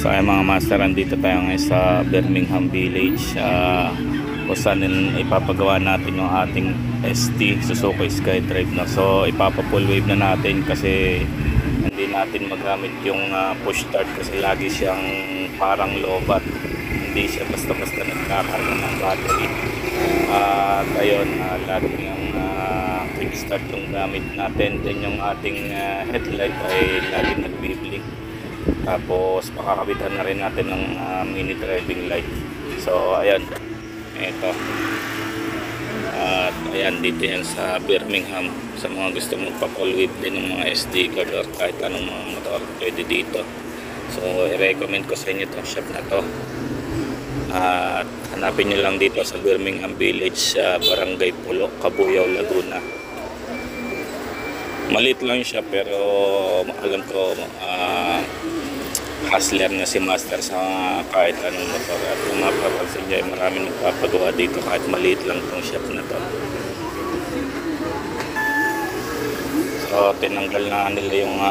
So ay mga master, andito tayo ngayon sa Birmingham Village, kung saan ipapagawa natin yung ating ST Suzuki SkyDrive na. So ipapa-full wave na natin kasi hindi natin magamit yung push start kasi lagi siyang parang lobat, hindi siya basta-basta nagkakaroon ng battery. At ayun, lagi yung quick start yung gamit natin. Then yung ating headlight ay lagi nagbiblink. Tapos pakakabitan na rin natin ng mini driving light. So ayan, ito. At ayan, dito yan sa Birmingham. Sa mga gusto magpa-full wave din ng mga SD card or kahit anong mga motor, pwede dito. So i-recommend ko sa inyo itong shop na to. At hanapin nyo lang dito sa Birmingham Village, Barangay Pulo, Cabuyao, Laguna. Maliit lang siya pero alam ko hustler na si master sa kahit anong motor. At kung mapapansin nyo, maraming magpapagawa dito kahit maliit lang itong shop na to. So tinanggal na nila yung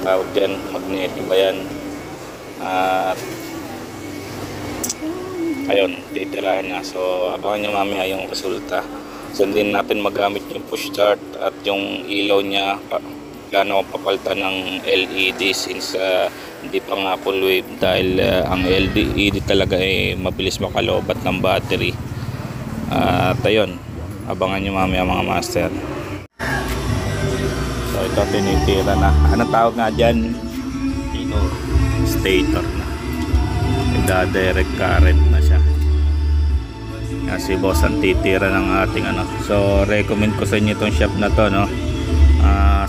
tawag dyan, magneto ba yan. At ayun, titirahin na. So abangan nyo mamaya yung resulta. So hindi natin magamit yung push start at yung ilaw niya. Plano ko papalitan ng LED since hindi pa nga full wave dahil ang LED talaga ay mabilis makalobat ng battery. At ayun, abangan nyo mamaya mga master. So ito tinitira na. Anong tawag nga dyan? Stator na. Nagda-direct current na siya. Si boss ang titira ng ating So recommend ko sa inyo itong shop na to, no?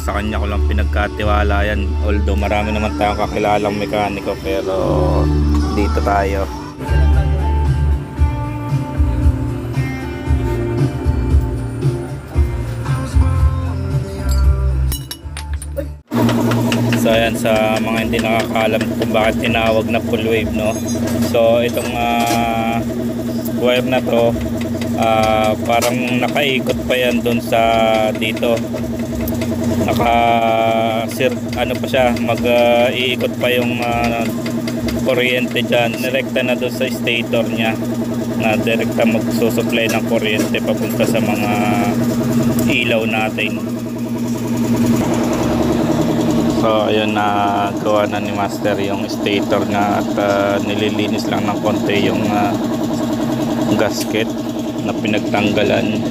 Sa kanya ko lang pinagkatiwala yan, although marami naman tayong kakilalang mekaniko, pero dito tayo. So ayan, sa mga hindi nakakaalam kung bakit tinawag na full wave, no? So itong wire na to, parang nakaikot pa yan doon sa dito. Pa siya, mag-iikot pa yung kuryente dyan. Direkta na doon sa stator niya na direkta magsusupply ng kuryente papunta sa mga ilaw natin. So ayun, na gawa na ni master yung stator na at nililinis lang ng konti yung gasket na pinagtanggalan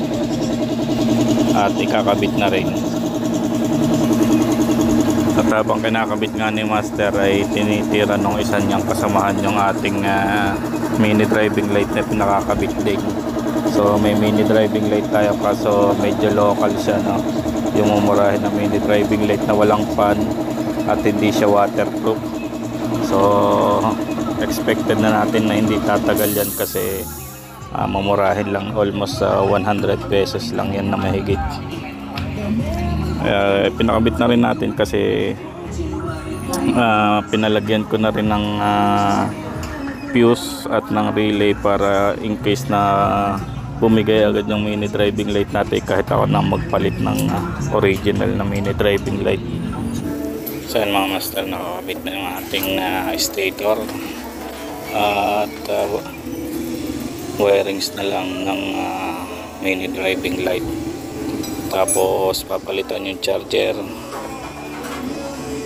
at ikakabit na rin. At habang kinakabit nga ni master ay tinitira nung isa niyang kasamahan yung ating mini driving light na pinakakabit din. So may mini driving light tayo kaso medyo local siya, no? Yung mumurahin na mini driving light na walang fan at hindi siya waterproof. So expected na natin na hindi tatagal yan kasi mamurahin lang, almost 100 pesos lang yan na mahigit. Pinakabit na rin natin kasi pinalagyan ko na rin ng fuse at ng relay para in case na bumigay agad yung mini driving light natin, kahit ako na magpalit ng original na mini driving light. So yan mga master, nakakabit na yung ating stator at wirings na lang ng mini driving light. Tapos papalitan yung charger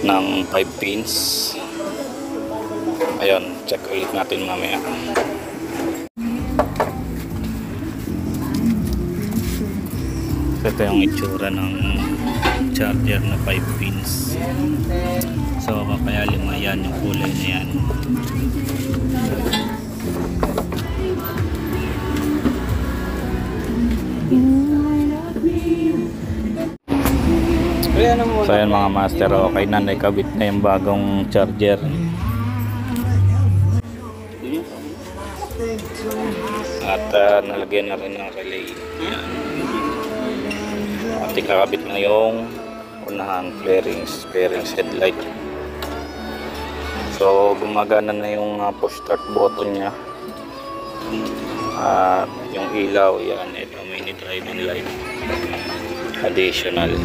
ng 5 pins. Ayun, check ulit natin mamaya. Ito yung itsura ng charger na 5 pins. So kaya lima yan, yung kulay na yan. So ayan mga master, okay na, naikabit na yung bagong charger. At nalagyan na rin ng relay. Ayan. At ikakabit na yung unahang fairings headlight. So gumagana na yung push start button nya. At yung ilaw, yan, ito mini driving light additional.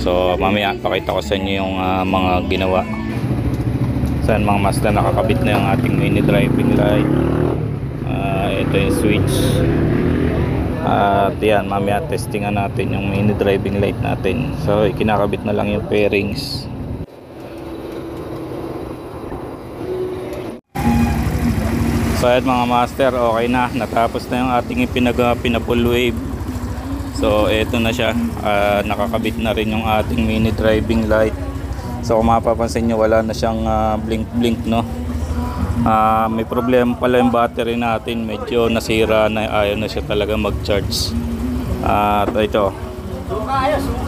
So mamaya pakita ko sa inyo yung mga ginawa. So So yan mga master, nakakabit na yung ating mini driving light. Ito yung switch. At yan, mamaya testingan natin yung mini driving light natin. So ikinakabit na lang yung pairings. So ayan mga master, okay na, natapos na yung ating pina-full wave. So eto na siya, nakakabit na rin yung ating mini driving light. So kung mapapansin nyo, wala na siyang blink blink, no. May problema pala yung battery natin, medyo nasira na, ayaw na siya talaga mag charge. At ito,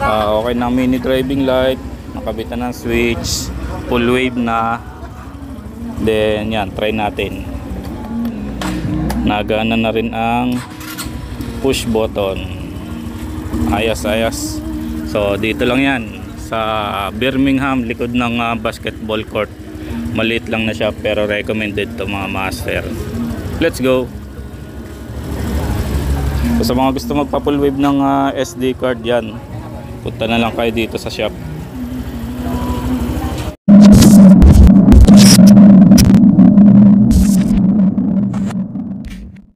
okay na mini driving light, nakabit na ng switch, full wave na. Then yan, try natin. Nagana na rin ang push button. Ayos, ayos. So dito lang yan sa Birmingham, likod ng basketball court. Maliit lang na siya pero recommended to mga master. Let's go. So sa mga gusto magpa full wave ng SD card, yan, punta na lang kayo dito sa shop.